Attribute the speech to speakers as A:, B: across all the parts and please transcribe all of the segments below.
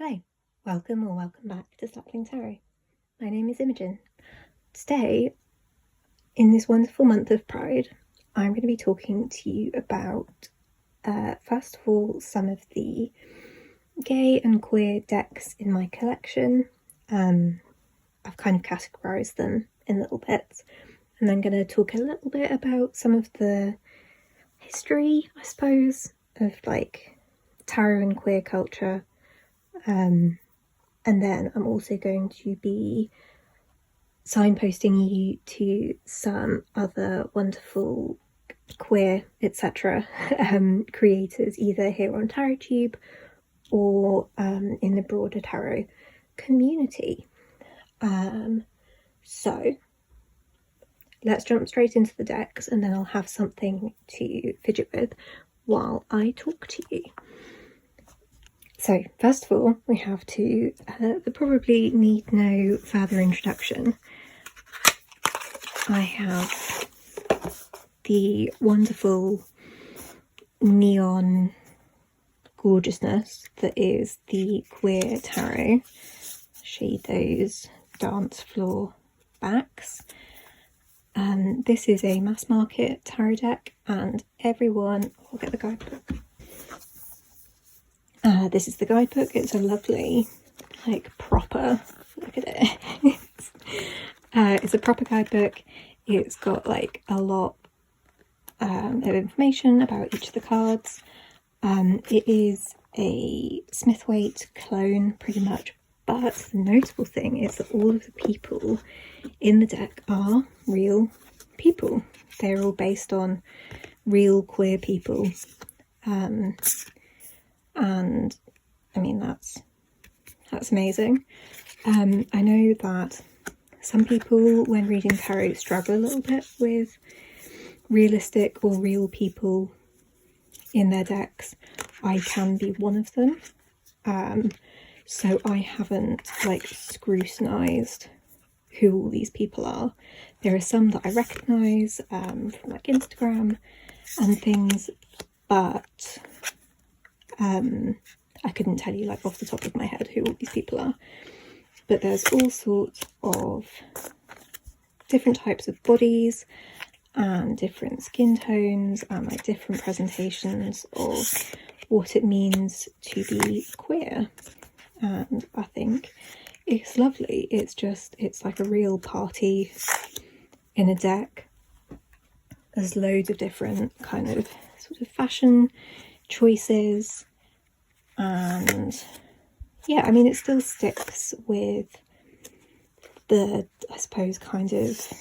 A: Hello, welcome or welcome back to Sapling Tarot. My name is Imogen. Today, in this wonderful month of Pride, I'm going to be talking to you about, first of all, some of the gay and queer decks in my collection. I've kind of categorised them in little bits, and then going to talk a little bit about some of the history, I suppose, of like tarot and queer culture. And then I'm also going to be signposting you to some other wonderful queer, etc. Creators, either here on TarotTube or in the broader tarot community. So let's jump straight into the decks, and then I'll have something to fidget with while I talk to you. So, first of all, we have to, probably need no further introduction. I have the wonderful neon gorgeousness that is the Queer Tarot. I'll show you those dance floor backs. This is a mass market tarot deck, and everyone, I'll get the guidebook. This is the guidebook. It's a lovely, like, proper, look at it. It's a proper guidebook. It's got like a lot of information about each of the cards. It is a Smithwaite clone pretty much, but the notable thing is that all of the people in the deck are real people. They're all based on real queer people. And I mean, that's amazing. I know that some people, when reading tarot, struggle a little bit with realistic or real people in their decks. I can be one of them. So I haven't like scrutinised who all these people are. There are some that I recognise from like Instagram and things, but I couldn't tell you like off the top of my head who all these people are. But there's all sorts of different types of bodies and different skin tones and like different presentations of what it means to be queer. And I think it's lovely. It's like a real party in a deck. There's loads of different kind of sort of fashion choices, and yeah, I mean, it still sticks with the, I suppose, kind of,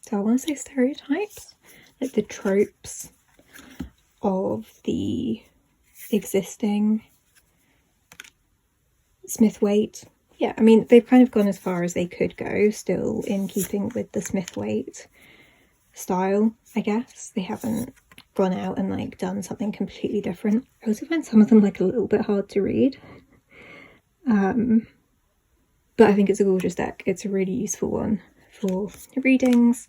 A: do I want to say stereotypes? Like the tropes of the existing Smithwaite. Yeah, I mean, they've kind of gone as far as they could go, still in keeping with the Smithwaite style, I guess. They haven't gone out and like done something completely different. I also find some of them like a little bit hard to read, but I think it's a gorgeous deck. It's a really useful one for readings,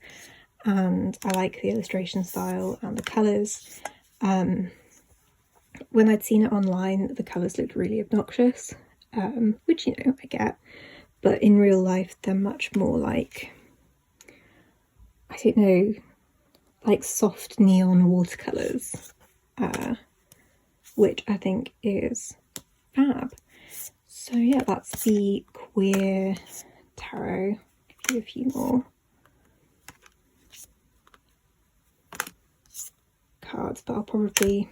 A: and I like the illustration style and the colours. When I'd seen it online, the colours looked really obnoxious, which, you know, I get, but in real life they're much more like, I don't know, like soft neon watercolours, which I think is fab. So yeah, that's the Queer Tarot. Give you a few more cards, but I'll probably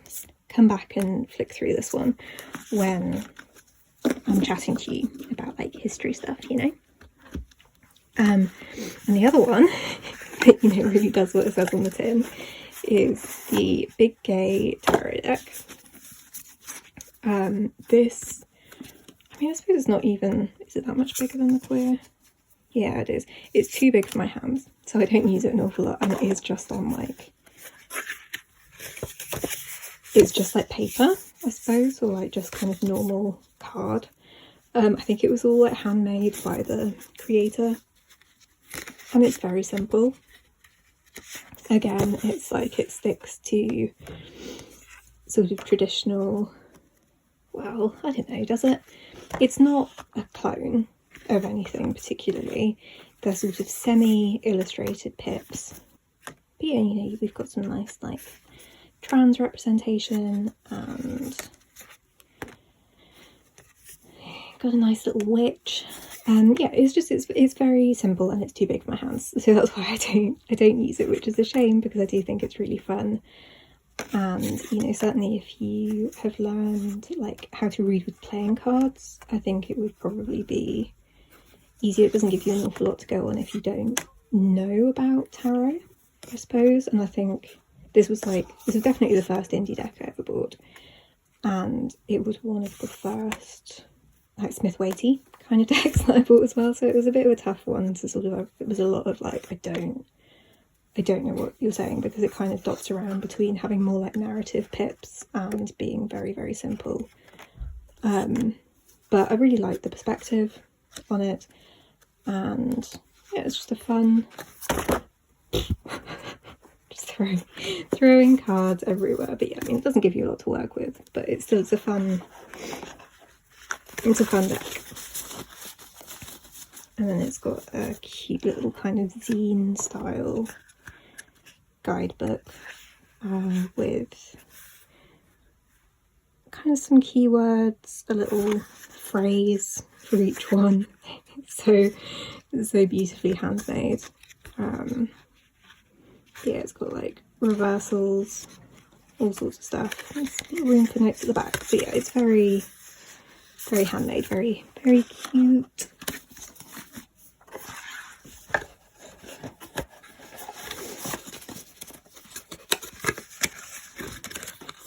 A: come back and flick through this one when I'm chatting to you about like history stuff, you know. And the other one that, you know, really does what it says on the tin is the Big Gay Tarot deck. This, I mean, I suppose it's not even, is it that much bigger than the Queer? Yeah, it is. It's too big for my hands, so I don't use it an awful lot, and it is just on like, it's just like paper, I suppose, or like just kind of normal card. I think it was all like handmade by the creator, and it's very simple. Again, it's like it sticks to sort of traditional well, I don't know, does it? It's not a clone of anything particularly. They're sort of semi-illustrated pips. But yeah, you know, we've got some nice like trans representation and got a nice little witch. Yeah, it's very simple and it's too big for my hands, so that's why I don't use it, which is a shame because I do think it's really fun. And you know, certainly if you have learned like how to read with playing cards, I think it would probably be easier. It doesn't give you an awful lot to go on if you don't know about tarot, I suppose. And I think this was definitely the first indie deck I ever bought, and it was one of the first like Smith-Waite kind of decks that I bought as well, so it was a bit of a tough one to sort of, it was a lot of like, I don't know what you're saying, because it kind of dots around between having more like narrative pips and being very, very simple. But I really like the perspective on it, and yeah, it's just a fun just throwing cards everywhere. But yeah, I mean, it doesn't give you a lot to work with, but it's a fun deck. And then it's got a cute little kind of zine style guidebook with kind of some keywords, a little phrase for each one. So beautifully handmade. Yeah, it's got like reversals, all sorts of stuff. There's room for notes at the back. So yeah, it's very, very handmade, very, very cute.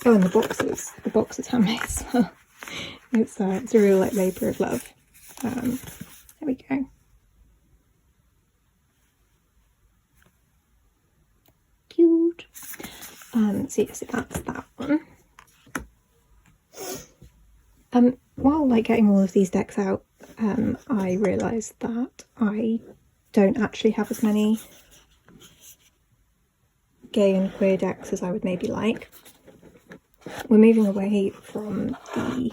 A: Oh, and the box is handmade as well. It's a real like labour of love. There we go. Cute. So yes, that's that one. While like getting all of these decks out, I realised that I don't actually have as many gay and queer decks as I would maybe like. We're moving away from the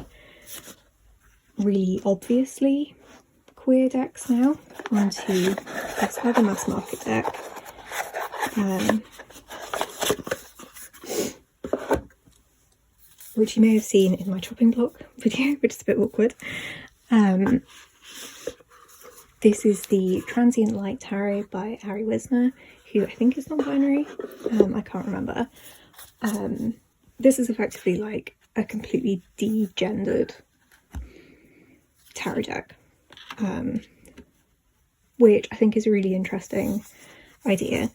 A: really obviously queer decks now onto this other mass market deck. Which you may have seen in my chopping block video, which is a bit awkward. This is the Transient Light Tarot by Ari Wisner, who I think is non-binary. I can't remember. This is effectively like a completely degendered tarot deck, which I think is a really interesting idea.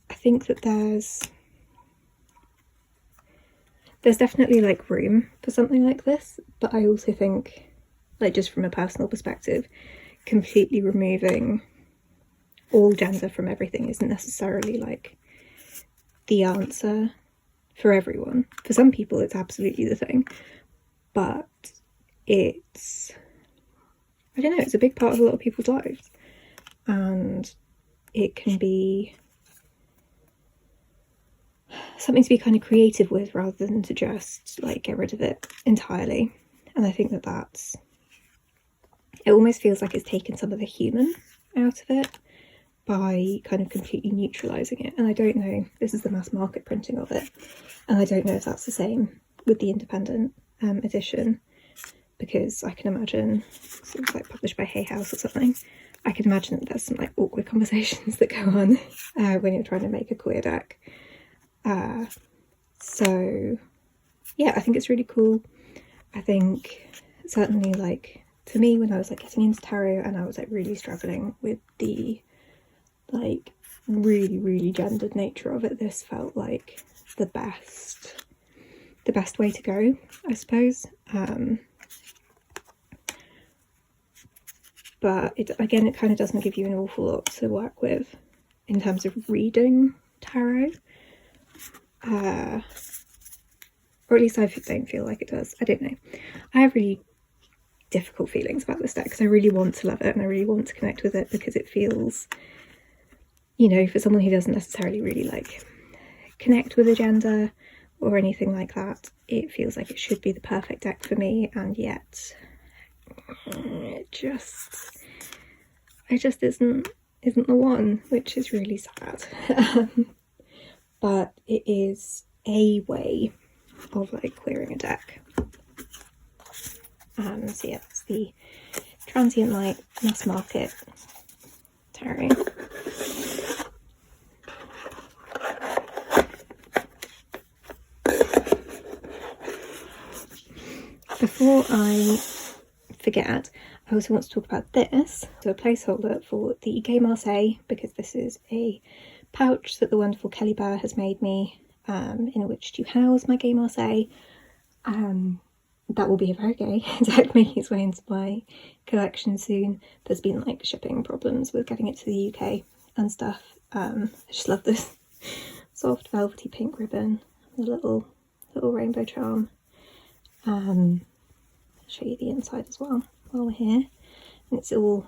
A: I think that there's definitely like room for something like this, but I also think, like, just from a personal perspective, completely removing all gender from everything isn't necessarily like the answer for everyone. For some people it's absolutely the thing, but it's, I don't know, it's a big part of a lot of people's lives, and it can be something to be kind of creative with rather than to just like get rid of it entirely. And I think that that's, it almost feels like it's taken some of the human out of it by kind of completely neutralising it. And I don't know, this is the mass market printing of it, and I don't know if that's the same with the independent edition, because I can imagine, so it's like published by Hay House or something, I can imagine that there's some like awkward conversations that go on when you're trying to make a queer deck. So yeah, I think it's really cool. I think certainly, like, for me, when I was like getting into tarot and I was like really struggling with the like really, really gendered nature of it, this felt like the best way to go, I suppose. But it kind of doesn't give you an awful lot to work with in terms of reading tarot. Or at least I don't feel like it does. I don't know. I have really difficult feelings about this deck because I really want to love it and I really want to connect with it, because it feels, you know, for someone who doesn't necessarily really like connect with a gender or anything like that. It feels like it should be the perfect deck for me, and yet it just isn't the one, which is really sad. But it is a way of like queering a deck. So yeah, it's the Transient Light Mass Market Tarot. Before I forget, I also want to talk about this, so a placeholder for the Gay Marseille, because this is a pouch that the wonderful Kelly Bear has made me, in which to house my Gay Marseille. That will be a very gay deck making its way into my collection soon. There's been like shipping problems with getting it to the UK and stuff. I just love this soft velvety pink ribbon, the little rainbow charm. I'll show you the inside as well while we're here, and it's all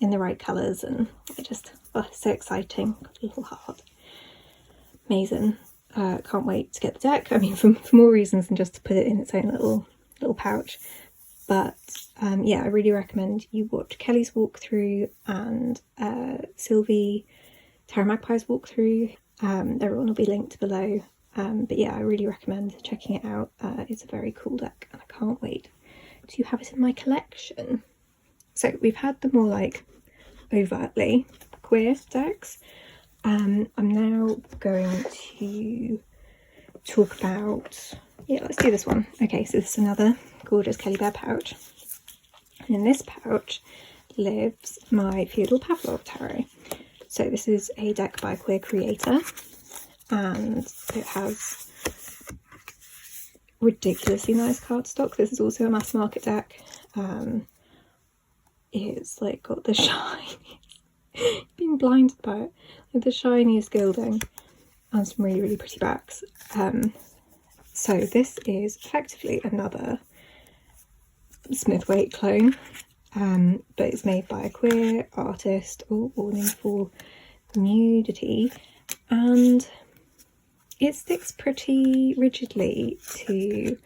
A: in the right colours, and it just, oh, so exciting. Got a little heart. Amazing. Can't wait to get the deck. I mean, for more reasons than just to put it in its own little pouch. But yeah, I really recommend you watch Kelly's walkthrough and Sylvie Tarot Magpie's walkthrough. Their one will be linked below. But yeah, I really recommend checking it out. It's a very cool deck, and I can't wait to have it in my collection. So we've had the more like overtly queer decks. I'm now going to talk about, yeah, let's do this one. Okay, so this is another gorgeous Kelly Bear pouch. And in this pouch lives my Feudal Pavlov Tarot. So this is a deck by a queer creator, and it has ridiculously nice cardstock. This is also a mass market deck. It's like got the shiny, being blinded by it, like the shiniest gilding and some really, really pretty backs. So this is effectively another Smith-Waite clone, but it's made by a queer artist, all warning for nudity, and it sticks pretty rigidly to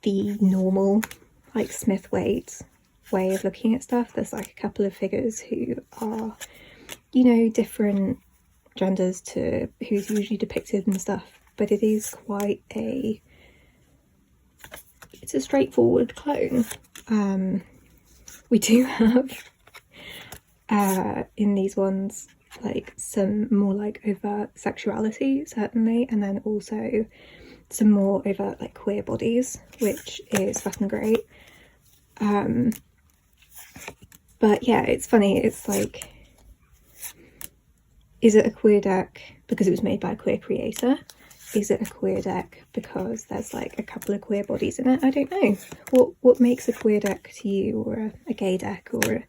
A: the normal like Smith-Waite way of looking at stuff. There's like a couple of figures who are, you know, different genders to who's usually depicted and stuff, but it is quite it's a straightforward clone. We do have in these ones like some more like overt sexuality, certainly, and then also some more overt like queer bodies, which is fucking great. But yeah, it's funny, it's like, is it a queer deck because it was made by a queer creator? Is it a queer deck because there's like a couple of queer bodies in it? I don't know. What makes a queer deck to you, or a gay deck, or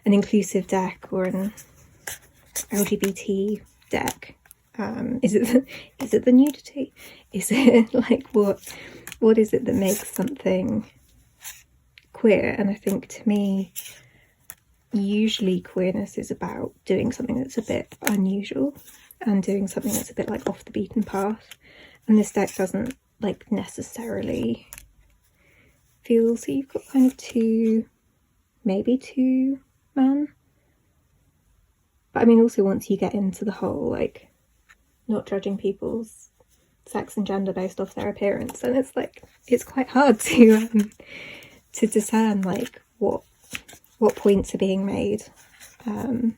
A: an inclusive deck, or an LGBT deck? Is it the nudity? Is it like what is it that makes something queer? And I think to me, usually queerness is about doing something that's a bit unusual and doing something that's a bit like off the beaten path, and this deck doesn't like necessarily feel, so you've got kind of maybe two men, but I mean also once you get into the whole like not judging people's sex and gender based off their appearance, and it's like it's quite hard to discern like what points are being made and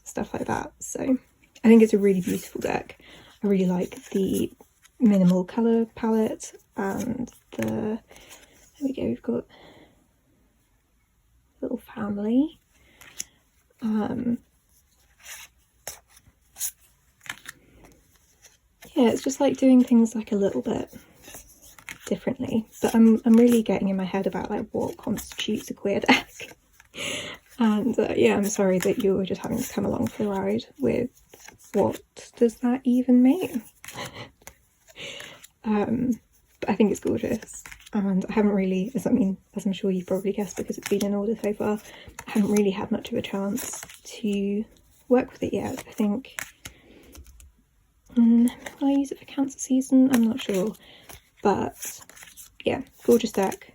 A: stuff like that. So I think it's a really beautiful deck. I really like the minimal colour palette, and there we go, we've got a little family. Yeah, it's just like doing things like a little bit differently, but I'm really getting in my head about like what constitutes a queer deck. And yeah, I'm sorry that you're just having to come along for the ride with what does that even mean. But I think it's gorgeous, and I haven't really, as I'm sure you've probably guessed because it's been in order so far, I haven't really had much of a chance to work with it yet. I think Will I use it for Cancer season? I'm not sure, but yeah, gorgeous deck,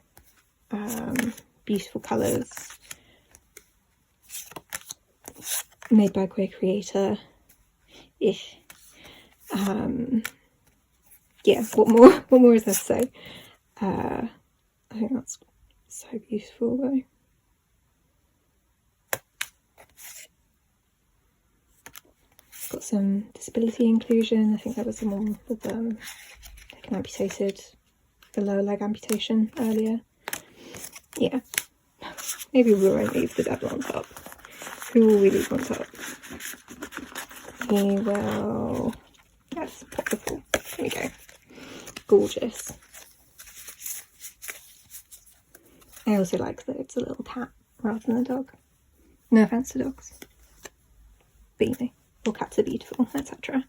A: beautiful colours, made by a queer creator ish. Yeah, what more is there to say? I think that's so beautiful though. Got some disability inclusion. I think there was someone with like an amputated, the lower leg amputation earlier. Yeah, maybe we won't leave the devil on top. Who will we leave on top? We will, let's pop the pool. There we go. Gorgeous. I also like that it's a little cat rather than a dog. No offence to dogs, but you know, all cats are beautiful, etc.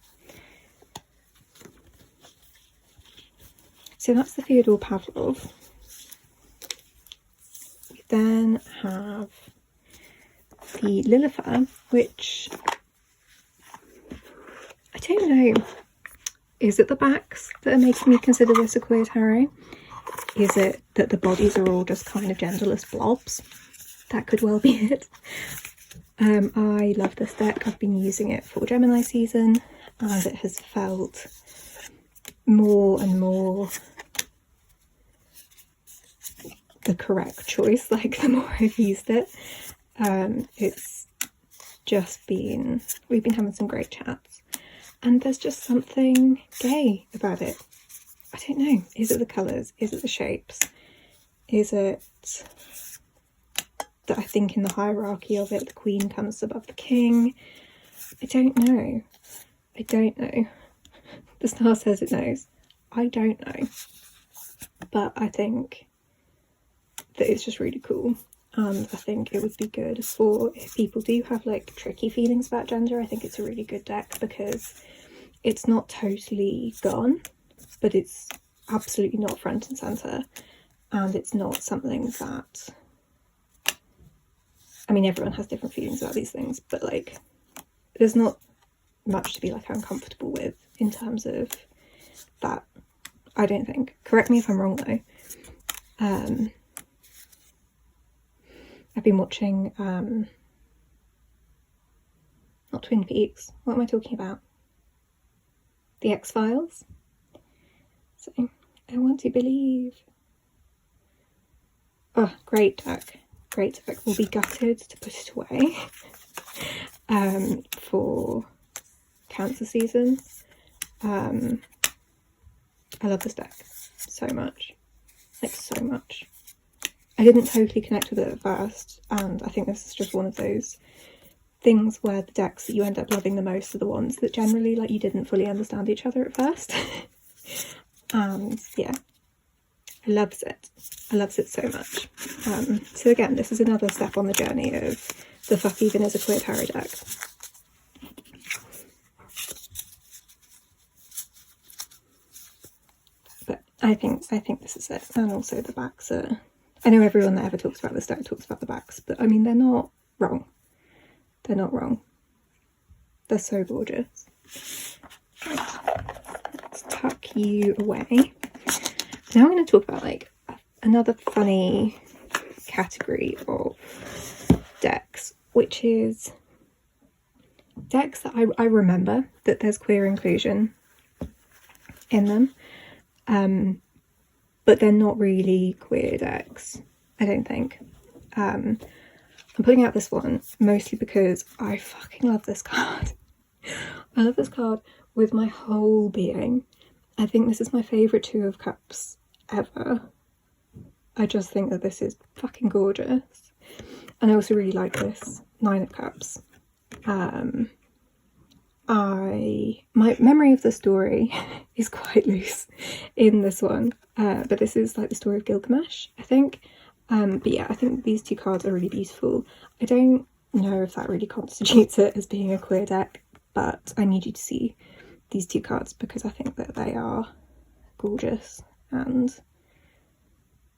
A: So that's the Fyodor Pavlov. We then have the Lilifer, which I don't know. Is it the backs that are making me consider this a queer tarot? Is it that the bodies are all just kind of genderless blobs? That could well be it. I love this deck. I've been using it for Gemini season, and it has felt more and more the correct choice, like the more I've used it. It's just been, we've been having some great chats, and there's just something gay about it. I don't know. Is it the colours? Is it the shapes? Is it that I think in the hierarchy of it, the queen comes above the king? I don't know. I don't know. The star says it knows. I don't know. But I think that it's just really cool. And I think it would be good for, if people do have like tricky feelings about gender, I think it's a really good deck because it's not totally gone, but it's absolutely not front and centre, and it's not something that, I mean, everyone has different feelings about these things, but like there's not much to be like uncomfortable with in terms of that, I don't think. Correct me if I'm wrong though. I've been watching not Twin Peaks, what am I talking about? The X-Files. So I want to believe. Oh, great deck. Great deck. Will be gutted to put it away for Cancer season. I love this deck so much. Like so much. I didn't totally connect with it at first, and I think this is just one of those things where the decks that you end up loving the most are the ones that generally like you didn't fully understand each other at first. And yeah, I loves it. I loves it so much. So again, this is another step on the journey of the fuck even is a queer tarot deck. But I think this is it. And also the backs are, I know everyone that ever talks about this deck talks about the backs, but I mean, they're not wrong. They're not wrong. They're so gorgeous. Right. Let's tuck you away. Now I'm going to talk about like another funny category of decks, which is decks that I remember that there's queer inclusion in them, but they're not really queer decks, I don't think. I'm putting out this one mostly because I fucking love this card. I love this card with my whole being. I think this is my favourite Two of Cups ever. I just think that this is fucking gorgeous. And I also really like this Nine of Cups. My memory of the story is quite loose in this one, but this is like the story of Gilgamesh, I think. But yeah, I think these two cards are really beautiful. I don't know if that really constitutes it as being a queer deck, but I need you to see these two cards because I think that they are gorgeous and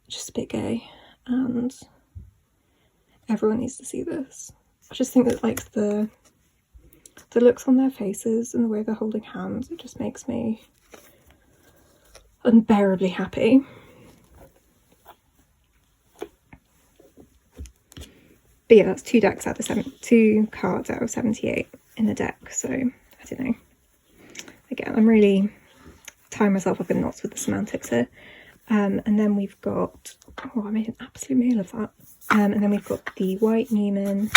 A: just a bit gay, and everyone needs to see this. I just think that like the the looks on their faces and the way they're holding hands, it just makes me unbearably happy. But yeah, that's 2 cards out of 78 in the deck, so I don't know. Again, I'm really tying myself up in knots with the semantics here. And then we've got, oh, I made an absolute meal of that. And then we've got the White Newman.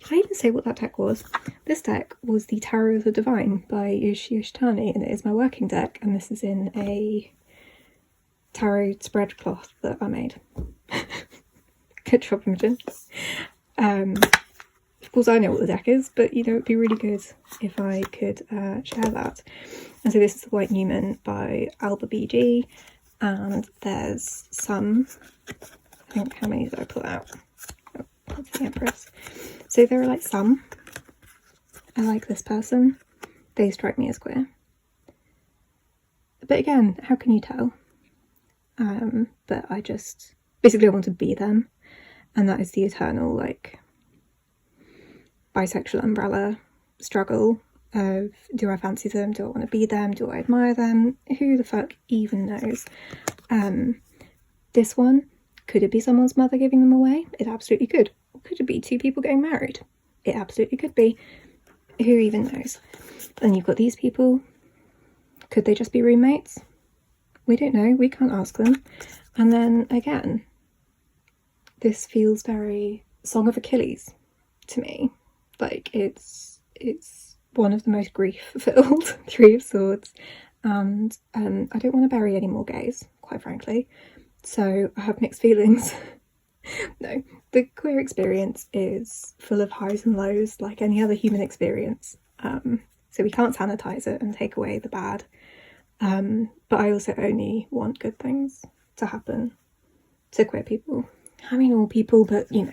A: Did I even say what that deck was? This deck was the Tarot of the Divine by Yoshi-Yoshitani, and it is my working deck, and this is in a tarot spread cloth that I made. Good job, Imogen. Of course I know what the deck is, but you know, it'd be really good if I could share that. And so this is the White Newman by Alba BG, and there's some, I think, how many did I pull out? Oh, that's the Empress. So there are like some. I like this person. They strike me as queer. But again, how can you tell? But I just, basically I want to be them. And that is the eternal, like, bisexual umbrella struggle of, do I fancy them? Do I want to be them? Do I admire them? Who the fuck even knows? This one, could it be someone's mother giving them away? It absolutely could. Or could it be 2 people getting married? It absolutely could be. Who even knows? And you've got these people. Could they just be roommates? We don't know. We can't ask them. And then again, this feels very Song of Achilles to me. Like, it's one of the most grief-filled 3 of Swords, and I don't want to bury any more gays, quite frankly, so I have mixed feelings. No, the queer experience is full of highs and lows, like any other human experience, so we can't sanitize it and take away the bad, but I also only want good things to happen to queer people. I mean, all people, but you know,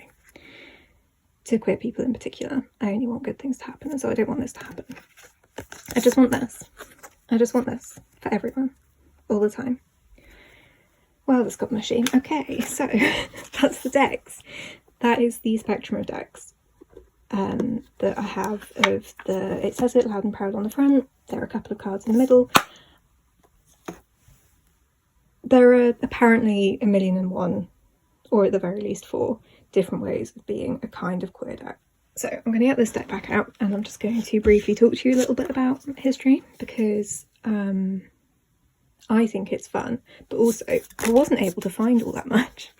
A: to queer people in particular, I only want good things to happen, and so I don't want this to happen. I just want this. I just want this for everyone, all the time. Well, this got mushy. Okay, so that's the decks. That is the spectrum of decks that I have of the, it says it loud and proud on the front. There are a couple of cards in the middle. There are apparently 1,000,001, or at the very least 4, different ways of being a kind of queer deck. So I'm going to get this deck back out, and I'm just going to briefly talk to you a little bit about history, because I think it's fun, but also I wasn't able to find all that much.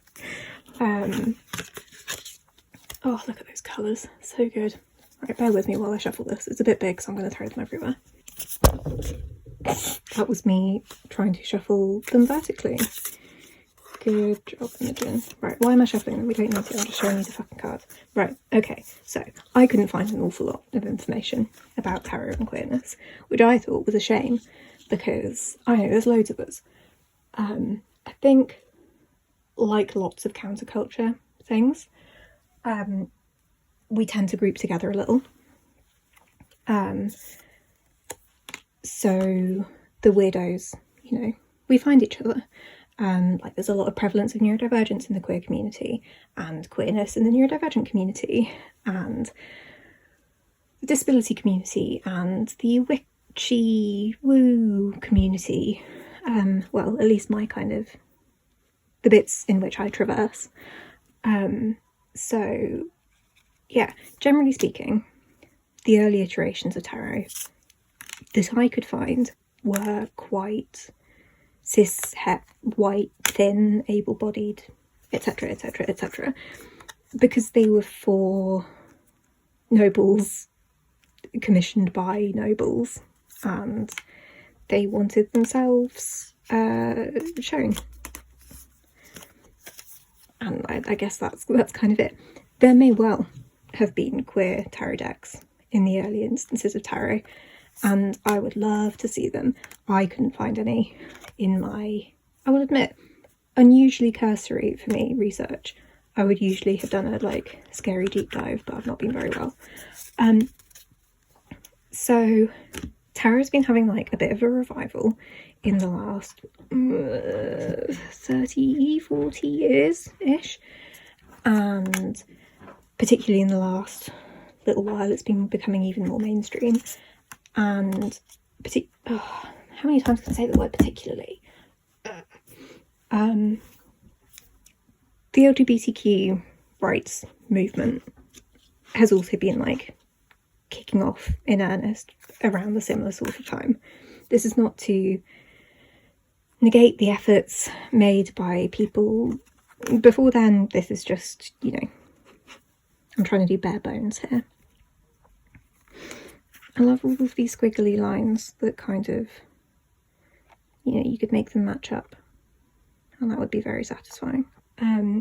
A: Oh, look at those colours, so good. Right, bear with me while I shuffle this. It's a bit big, so I'm going to throw them everywhere. That was me trying to shuffle them vertically. Good job, Imogen. Right, why am I shuffling them? We don't need to, I'm just showing you the fucking cards. Right, okay, so I couldn't find an awful lot of information about tarot and queerness, which I thought was a shame, because I know there's loads of us. I think, like lots of counterculture things, we tend to group together a little. So the weirdos, you know, we find each other. Like there's a lot of prevalence of neurodivergence in the queer community, and queerness in the neurodivergent community, and the disability community, and the witchy woo community. Well, at least my kind of, the bits in which I traverse. So yeah, generally speaking, the early iterations of tarot that I could find were quite cis, het, white, thin, able-bodied, etc, etc, etc, because they were for nobles, commissioned by nobles, and they wanted themselves shown. And I guess that's kind of it. There may well have been queer tarot decks in the early instances of tarot, and I would love to see them. I couldn't find any in my, I will admit, unusually cursory for me research. I would usually have done a like scary deep dive, but I've not been very well. So tarot's been having like a bit of a revival in the last 30-40 years ish, and particularly in the last little while it's been becoming even more mainstream. And how many times can I say the word particularly? The LGBTQ rights movement has also been like kicking off in earnest around the similar sort of time. This is not to negate the efforts made by people before then. This is just, you know, I'm trying to do bare bones here. I love all of these squiggly lines that kind of, you know, you could make them match up, and that would be very satisfying.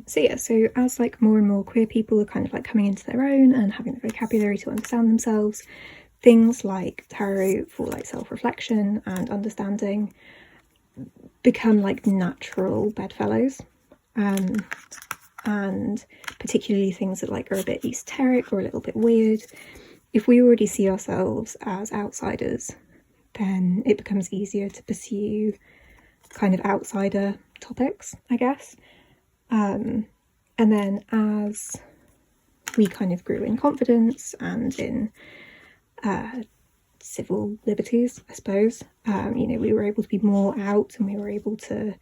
A: So as like more and more queer people are kind of like coming into their own and having the vocabulary to understand themselves, things like tarot for like self-reflection and understanding become like natural bedfellows, and particularly things that like are a bit esoteric or a little bit weird. If we already see ourselves as outsiders, then it becomes easier to pursue kind of outsider topics, I guess. And then as we kind of grew in confidence and in civil liberties, I suppose, you know, we were able to be more out and we were able to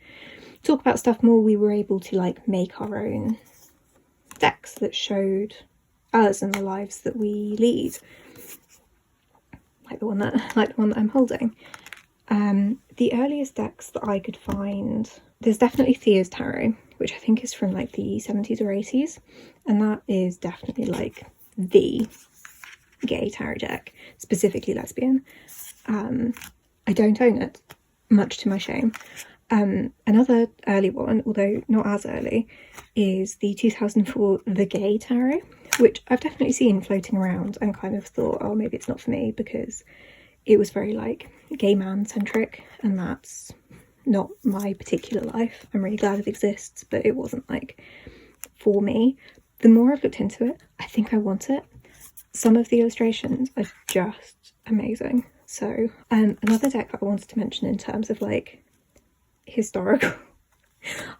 A: talk about stuff more. We were able to like make our own decks that showed us and the lives that we lead, like the one that I'm holding. The earliest decks that I could find, there's definitely Thea's tarot, which I think is from like the 70s or 80s, and that is definitely like the gay tarot deck, specifically lesbian. I don't own it, much to my shame. Another early one, although not as early, is the 2004 The Gay Tarot, which I've definitely seen floating around and kind of thought, oh, maybe it's not for me, because it was very like gay man centric, and that's not my particular life. I'm really glad it exists, but it wasn't like for me. The more I've looked into it, I think I want it. Some of the illustrations are just amazing. So another deck that I wanted to mention in terms of like historical,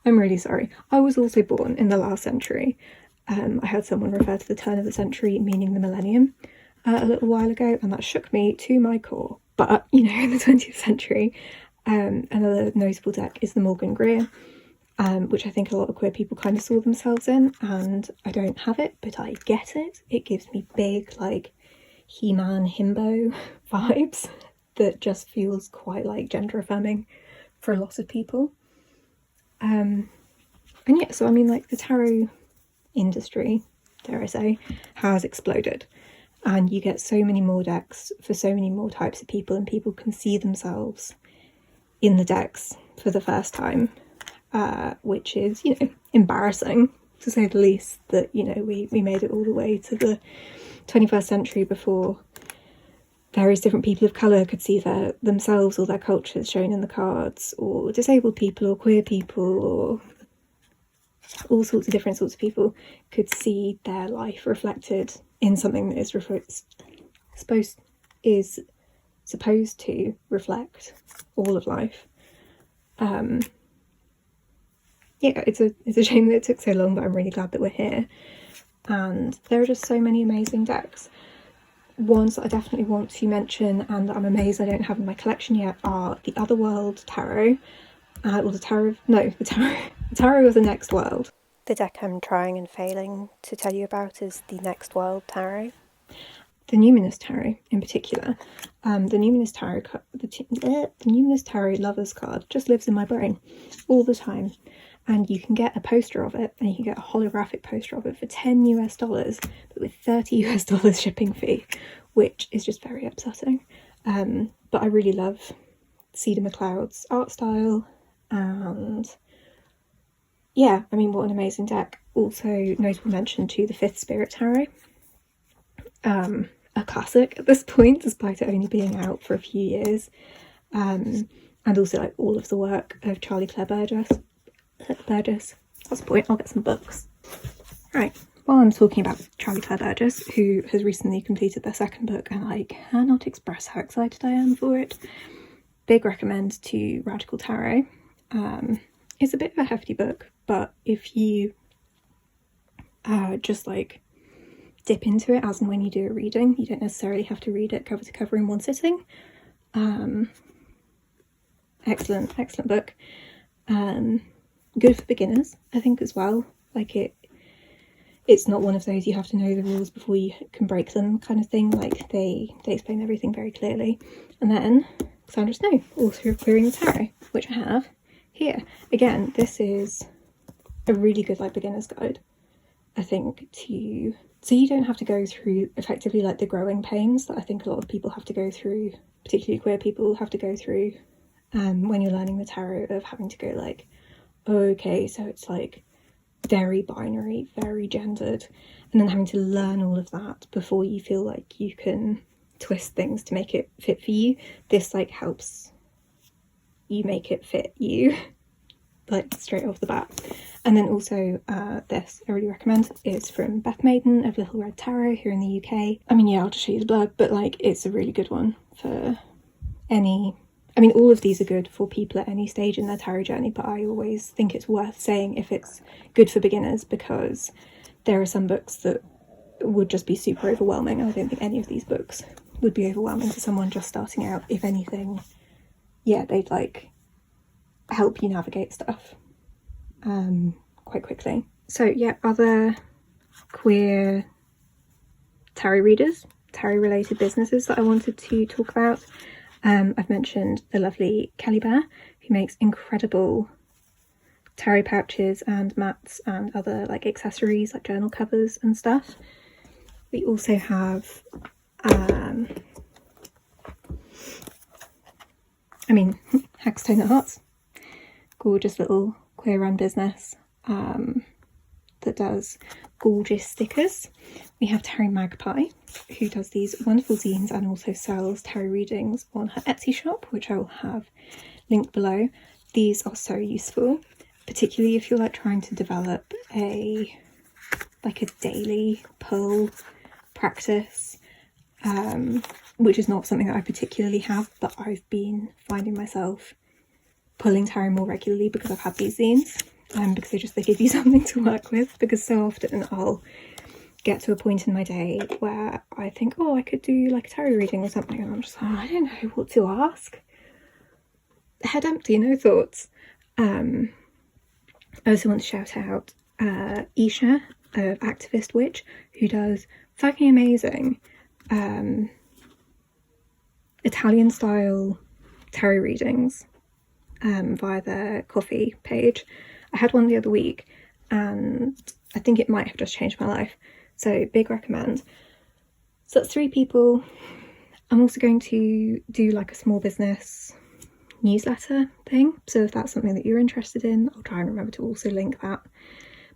A: I'm really sorry, I was also born in the last century. I had someone refer to the turn of the century meaning the millennium a little while ago, and that shook me to my core. But you know, in the 20th century, another notable deck is the Morgan Greer, which I think a lot of queer people kind of saw themselves in, and I don't have it, but I get it. It gives me big like He-Man himbo vibes that just feels quite like gender affirming for a lot of people. And yeah, so I mean, like the tarot industry, dare I say, has exploded, and you get so many more decks for so many more types of people, and people can see themselves in the decks for the first time, which is, you know, embarrassing to say the least, that, you know, we made it all the way to the 21st century before various different people of colour could see themselves or their cultures shown in the cards, or disabled people or queer people or all sorts of different sorts of people could see their life reflected in something that is supposed to reflect all of life. Yeah, it's a shame that it took so long, but I'm really glad that we're here. And there are just so many amazing decks. Ones that I definitely want to mention and that I'm amazed I don't have in my collection yet are the Otherworld Tarot, or the Tarot of the Next World. The deck I'm trying and failing to tell you about is the Next World Tarot. The Numinous Tarot in particular. The Numinous Tarot Lovers card just lives in my brain all the time. And you can get a poster of it, and you can get a holographic poster of it for $10 US, but with $30 US shipping fee, which is just very upsetting. But I really love Cedar McLeod's art style, and yeah, I mean, what an amazing deck. Also, notable mention to the Fifth Spirit Tarot, a classic at this point, despite it only being out for a few years, and also like all of the work of Charlie Clare Burgess. That's the point, I'll get some books. Right, while I'm talking about Charlie Clare Burgess, who has recently completed their second book, and I cannot express how excited I am for it, big recommend to Radical Tarot. It's a bit of a hefty book, but if you just like dip into it as and when you do a reading. You don't necessarily have to read it cover to cover in one sitting. Excellent book. Good for beginners, I think, as well. Like, it's not one of those you have to know the rules before you can break them kind of thing. Like, they explain everything very clearly. And then Cassandra Snow, author of Querying the Tarot, which I have here. Again, this is a really good like beginner's guide, I think, so you don't have to go through effectively like the growing pains that I think a lot of people have to go through, particularly queer people have to go through when you're learning the tarot, of having to go like, okay, so it's like very binary, very gendered, and then having to learn all of that before you feel like you can twist things to make it fit for you. This like helps you make it fit you like straight off the bat. And then also this I really recommend is from Beth Maiden of Little Red Tarot here in the UK. I mean, yeah, I'll just show you the blurb, but like it's a really good one for any, I mean, all of these are good for people at any stage in their tarot journey, but I always think it's worth saying if it's good for beginners, because there are some books that would just be super overwhelming. I don't think any of these books would be overwhelming for someone just starting out. If anything, yeah, they'd like help you navigate stuff quite quickly. So yeah, other queer tarot readers, tarot related businesses that I wanted to talk about. I've mentioned the lovely Kelly Bear, who makes incredible tarot pouches and mats and other like accessories like journal covers and stuff. We also have Hackstone at Hearts, gorgeous little queer run business that does gorgeous stickers. We have Tarot Magpie, who does these wonderful zines and also sells tarot readings on her Etsy shop, which I will have linked below. These are so useful, particularly if you're like trying to develop a daily pull practice, which is not something that I particularly have, but I've been finding myself pulling tarot more regularly because I've had these zines, because they give you something to work with. Because so often I'll get to a point in my day where I think, oh, I could do like a tarot reading or something, and I'm just like, oh, I don't know what to ask. Head empty, no thoughts. I also want to shout out Isha of Activist Witch, who does fucking amazing Italian style tarot readings via their Ko-fi page. I had one the other week and I think it might have just changed my life, so big recommend. So that's 3 people. I'm also going to do like a small business newsletter thing, so if that's something that you're interested in, I'll try and remember to also link that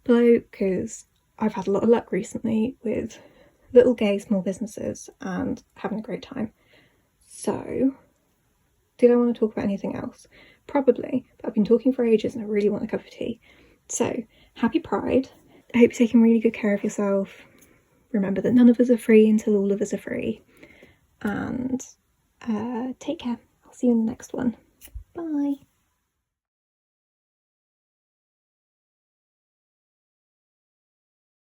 A: below, because I've had a lot of luck recently with little gay small businesses and having a great time. So did I want to talk about anything else? Probably, but I've been talking for ages and I really want a cup of tea. So happy Pride. I hope you're taking really good care of yourself. Remember that none of us are free until all of us are free, and take care. I'll see you in the next one. Bye.